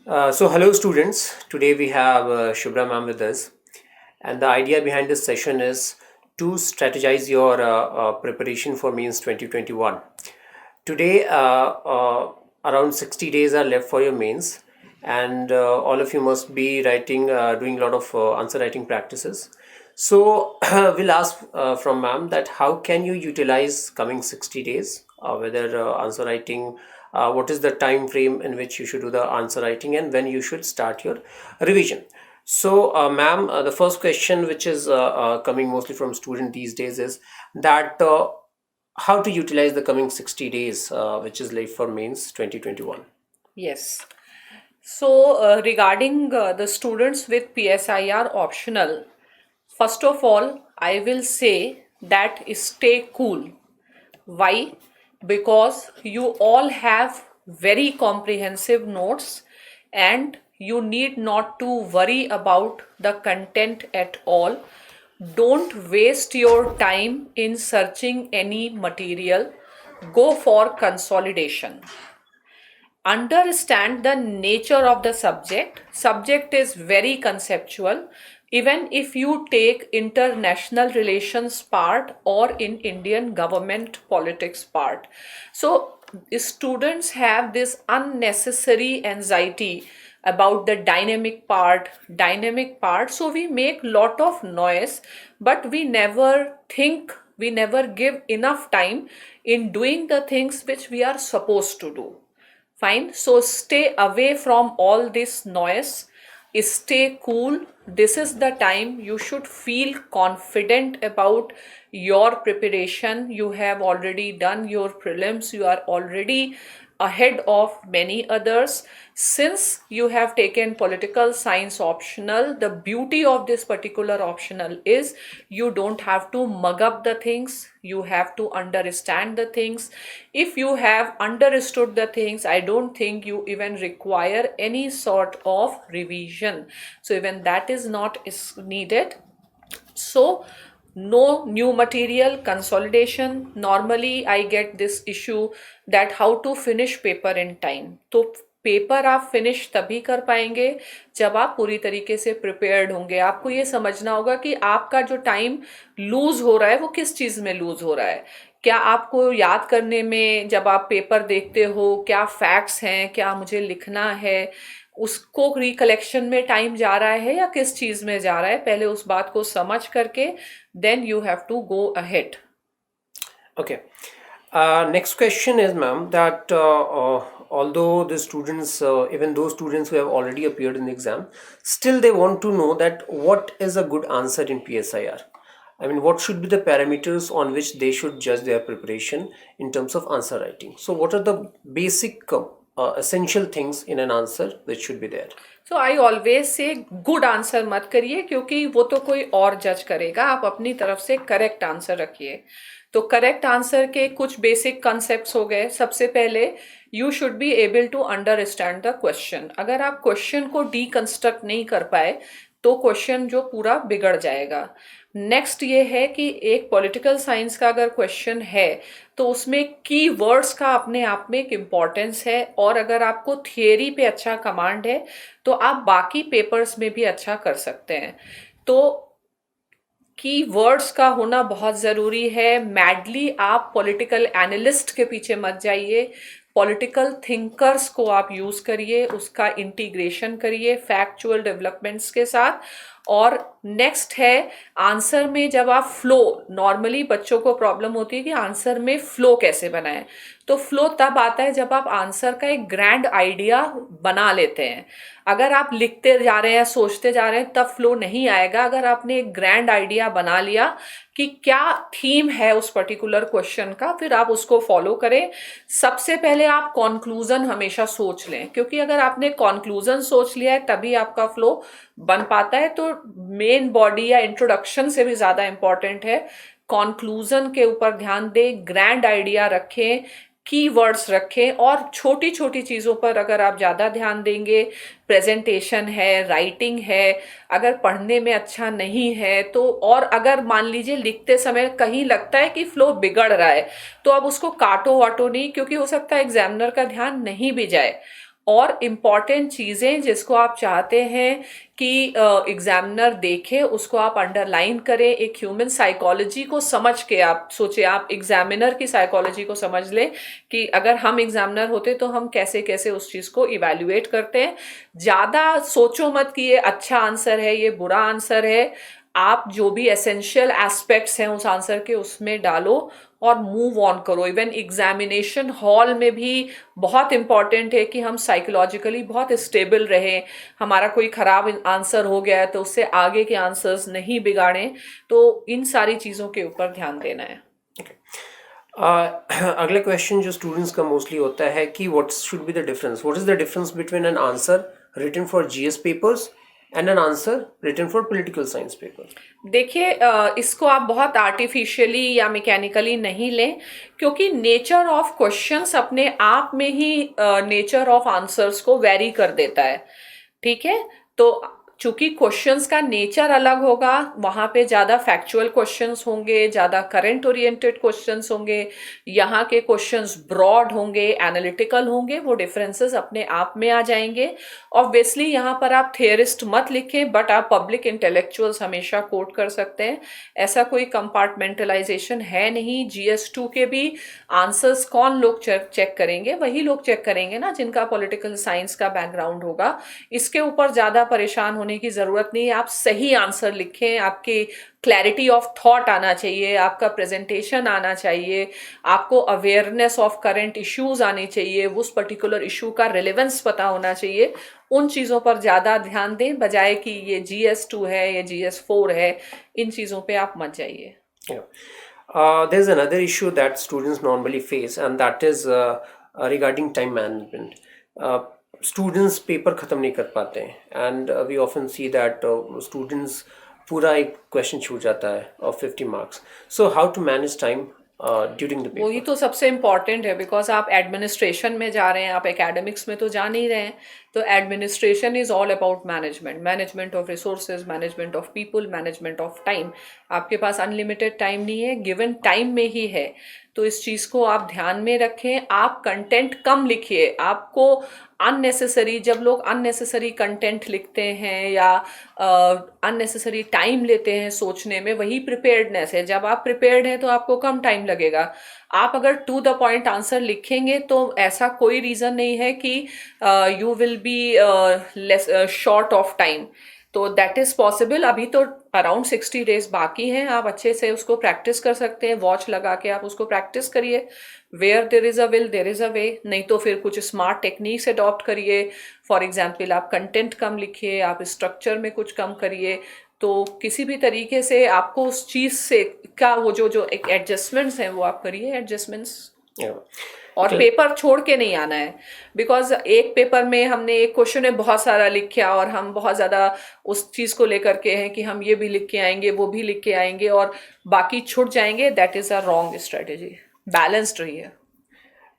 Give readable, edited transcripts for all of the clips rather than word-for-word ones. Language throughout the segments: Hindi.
Hello students. Today we have Shubhra ma'am with us, and the idea behind this session is to strategize your preparation for Mains 2021. Today, around 60 days are left for your mains, and all of you must be doing a lot of answer writing practices. So, we'll ask from ma'am that how can you utilize coming 60 days, whether answer writing, what is the time frame in which you should do the answer writing, and when you should start your revision. So, ma'am, the first question, which is coming mostly from student these days, is that how to utilize the coming 60 days, which is late for mains 2021. Yes. So, regarding the students with PSIR optional, first of all, I will say that stay cool. Why? Because you all have very comprehensive notes and you need not to worry about the content at all. Don't waste your time in searching any material. Go for consolidation. Understand the nature of the subject is very conceptual. Even if you take international relations part or in Indian government politics part, so students have this unnecessary anxiety about the dynamic part, so we make lot of noise, but we never give enough time in doing the things which we are supposed to do. Fine. So stay away from all this noise. Stay cool. This is the time you should feel confident about your preparation. You have already done your prelims. You are already ahead of many others. Since you have taken political science optional, the beauty of this particular optional is you don't have to mug up the things, you have to understand the things. If you have understood the things, I don't think you even require any sort of revision. So even that is not needed. So no new material consolidation. Normally I get this issue that how to finish paper in time. तो पेपर आप फिनिश तभी कर पाएंगे जब आप पूरी तरीके से प्रिपेयर्ड होंगे. आपको ये समझना होगा कि आपका जो टाइम लूज हो रहा है वो किस चीज में लूज हो रहा है. क्या आपको याद करने में, जब आप पेपर देखते हो, क्या फैक्ट्स हैं, क्या मुझे लिखना है, उसको रिकलेक्शन में टाइम जा रहा है या किस चीज में जा रहा है, पहले उस बात को समझ करके then you have to go ahead. Okay. Next question is, ma'am, that although the students, even those students who have already appeared in the exam, still they want to know that what is a good answer in PSIR. I mean, what should be the parameters on which they should judge their preparation in terms of answer writing? So, what are the basic essential things in an answer which should be there? So I always say good answer मत करिए, क्योंकि वो तो कोई और जज करेगा. आप अपनी तरफ से करेक्ट आंसर रखिए. तो करेक्ट आंसर के कुछ बेसिक कॉन्सेप्ट्स हो गए. सबसे पहले you should be able to understand the question. अगर आप क्वेश्चन को डीकंस्ट्रक्ट नहीं कर पाए तो क्वेश्चन जो पूरा बिगड़ जाएगा. नेक्स्ट ये है कि एक पॉलिटिकल साइंस का अगर क्वेश्चन है तो उसमें की वर्ड्स का अपने आप में एक इम्पॉर्टेंस है, और अगर आपको थियरी पे अच्छा कमांड है तो आप बाकी पेपर्स में भी अच्छा कर सकते हैं. तो की वर्ड्स का होना बहुत ज़रूरी है. मैडली आप पॉलिटिकल एनालिस्ट के पीछे मत जाइए. पॉलिटिकल थिंकर्स को आप यूज़ करिए, उसका इंटीग्रेशन करिए फैक्चुअल डेवलपमेंट्स के साथ. और नेक्स्ट है आंसर में जब आप फ्लो, नॉर्मली बच्चों को प्रॉब्लम होती है कि आंसर में फ्लो कैसे बनाएं. तो फ्लो तब आता है जब आप आंसर का एक ग्रैंड आइडिया बना लेते हैं. अगर आप लिखते जा रहे हैं, सोचते जा रहे हैं, तब फ्लो नहीं आएगा. अगर आपने एक ग्रैंड आइडिया बना लिया कि क्या थीम है उस पर्टिकुलर क्वेश्चन का, फिर आप उसको फॉलो करें. सबसे पहले आप कॉन्क्लूजन हमेशा सोच लें, क्योंकि अगर आपने कॉन्क्लूजन सोच लिया है तभी आपका फ्लो बन पाता है. तो मेन बॉडी या इंट्रोडक्शन से भी ज़्यादा इंपॉर्टेंट है कॉन्क्लूजन के ऊपर ध्यान दें. ग्रैंड आइडिया रखें, कीवर्ड्स रखें, और छोटी छोटी चीज़ों पर अगर आप ज़्यादा ध्यान देंगे, प्रेजेंटेशन है, राइटिंग है, अगर पढ़ने में अच्छा नहीं है तो, और अगर मान लीजिए लिखते समय कहीं लगता है कि फ्लो बिगड़ रहा है, तो अब उसको काटो वाटो नहीं, क्योंकि हो सकता है एग्जामिनर का ध्यान नहीं भी जाए. और इम्पॉर्टेंट चीज़ें जिसको आप चाहते हैं कि एग्जामिनर देखे उसको आप अंडरलाइन करें। एक ह्यूमन साइकोलॉजी को समझ के आप सोचे, आप एग्जामिनर की साइकोलॉजी को समझ लें कि अगर हम एग्जामिनर होते तो हम कैसे कैसे उस चीज़ को इवैल्यूएट करते हैं। ज़्यादा सोचो मत कि ये अच्छा आंसर है, ये बुरा आंसर है। आप जो भी एसेंशियल एस्पेक्ट्स हैं उस आंसर के उसमें डालो और मूव ऑन करो। इवन एग्जामिनेशन हॉल में भी बहुत इंपॉर्टेंट है कि हम साइकोलॉजिकली बहुत स्टेबल रहें। हमारा कोई खराब आंसर हो गया है तो उससे आगे के आंसर्स नहीं बिगाड़ें। तो इन सारी चीज़ों के ऊपर ध्यान देना है। अगला क्वेश्चन जो स्टूडेंट्स का मोस्टली होता है कि what should be the difference, what is the difference between an answer written for GS papers and an answer written for political science paper. देखिए, इसको आप बहुत आर्टिफिशियली या मैकेनिकली नहीं लें, क्योंकि नेचर ऑफ क्वेश्चंस अपने आप में ही नेचर ऑफ आंसर्स को वेरी कर देता है। ठीक है, तो चूंकि क्वेश्चंस का नेचर अलग होगा, वहाँ पे ज़्यादा फैक्चुअल क्वेश्चंस होंगे, ज़्यादा करंट ओरिएंटेड क्वेश्चंस होंगे, यहाँ के क्वेश्चंस ब्रॉड होंगे, एनालिटिकल होंगे, वो डिफरेंसेस अपने आप में आ जाएंगे। ऑब्वियसली यहाँ पर आप थियरिस्ट मत लिखें, बट आप पब्लिक इंटेलेक्चुअल्स हमेशा कोट कर सकते हैं। ऐसा कोई कंपार्टमेंटलाइजेशन है नहीं। GS2 के भी आंसर्स कौन लोग चेक करेंगे? वही लोग चेक करेंगे ना जिनका पॉलिटिकल साइंस का बैकग्राउंड होगा। इसके ऊपर ज़्यादा परेशान होने की ज़रूरत नहीं है। आप सही आंसर लिखें, आपकी क्लैरिटी ऑफ थॉट आना चाहिए, आपका प्रेजेंटेशन आना चाहिए, आपको अवेयरनेस ऑफ करंट इश्यूज आनी चाहिए, उस पर्टिकुलर इशू का रिलेवेंस पता होना चाहिए। उन चीज़ों पर ज़्यादा ध्यान दें, बजाय कि ये GS2 है, ये GS4 है, इन चीज़ों पे आप मत जाइए। There's another issue that students normally face, and that is regarding time management. Students paper ख़त्म नहीं कर पाते हैं, and we often see that students पूरा एक क्वेश्चन छूट जाता है of 50 marks. So how to manage time during the वही paper? तो सबसे इम्पॉर्टेंट है, बिकॉज आप एडमिनिस्ट्रेशन में जा रहे हैं, आप एकेडमिक्स में तो जा नहीं रहे हैं। तो administration is all about management, management of resources, management of people, management of time. आपके पास अनलिमिटेड टाइम नहीं है, गिवन टाइम में ही है। तो इस चीज़ को आप ध्यान में रखें। आप कंटेंट कम लिखिए। आपको अननेसेसरी, जब लोग अननेसेसरी कंटेंट लिखते हैं या अननेसेसरी टाइम लेते हैं सोचने में, वही प्रिपेयर्डनेस है। जब आप प्रिपेयर्ड हैं तो आपको कम टाइम लगेगा। आप अगर टू द पॉइंट आंसर लिखेंगे तो ऐसा कोई रीज़न नहीं है कि you will be less short of time. तो दैट इज़ पॉसिबल। अभी तो अराउंड 60 डेज बाकी हैं, आप अच्छे से उसको प्रैक्टिस कर सकते हैं। वॉच लगा के आप उसको प्रैक्टिस करिए। Where there is a will there is a way. नहीं तो फिर कुछ स्मार्ट टेक्निक्स अडॉप्ट करिए। फॉर एग्जाम्पल, आप कंटेंट कम लिखिए, आप स्ट्रक्चर में कुछ कम करिए। तो किसी भी तरीके से आपको उस चीज़ से का वो जो एक एडजस्टमेंट्स हैं वो आप करिए, एडजस्टमेंट्स। और पेपर छोड़ के नहीं आना है, बिकॉज एक पेपर में हमने एक क्वेश्चन में बहुत सारा लिख के और हम बहुत ज़्यादा उस चीज़ को लेकर के हैं कि हम ये भी लिख के आएंगे, वो भी लिख के आएंगे और बाकी छूट जाएंगे। That is a wrong strategy. Balanced रहिए।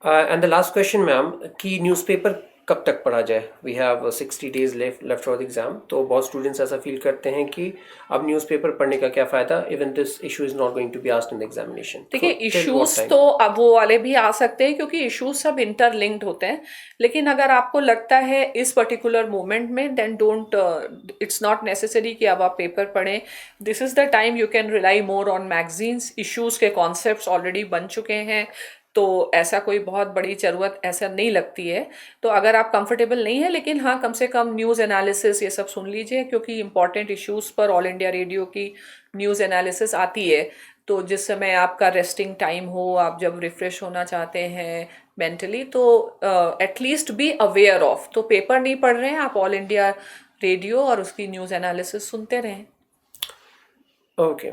And the last question ma'am, कि न्यूज़पेपर कब तक पढ़ा जाए? We have 60 days left for the exam. तो बहुत स्टूडेंट्स ऐसा फील करते हैं कि अब न्यूज़पेपर पढ़ने का क्या फ़ायदा, even this issue is not going to be asked in the examination. देखिए, इश्यूज तो अब वो वाले भी आ सकते हैं, क्योंकि इश्यूज सब इंटरलिंक्ड होते हैं। लेकिन अगर आपको लगता है इस पर्टिकुलर मोमेंट में, then don't, it's not necessary कि अब आप पेपर पढ़ें। This is the time you can rely more on magazines. Issues के कॉन्सेप्ट्स ऑलरेडी बन चुके हैं, तो ऐसा कोई बहुत बड़ी ज़रूरत ऐसा नहीं लगती है। तो अगर आप कंफर्टेबल नहीं है, लेकिन हाँ, कम से कम न्यूज़ एनालिसिस ये सब सुन लीजिए, क्योंकि इंपॉर्टेंट इश्यूज़ पर ऑल इंडिया रेडियो की न्यूज़ एनालिसिस आती है। तो जिस समय आपका रेस्टिंग टाइम हो, आप जब रिफ़्रेश होना चाहते हैं मेंटली, तो एटलीस्ट बी अवेयर ऑफ। तो पेपर नहीं पढ़ रहे हैं, आप ऑल इंडिया रेडियो और उसकी न्यूज़ एनालिसिस सुनते रहें। ओके।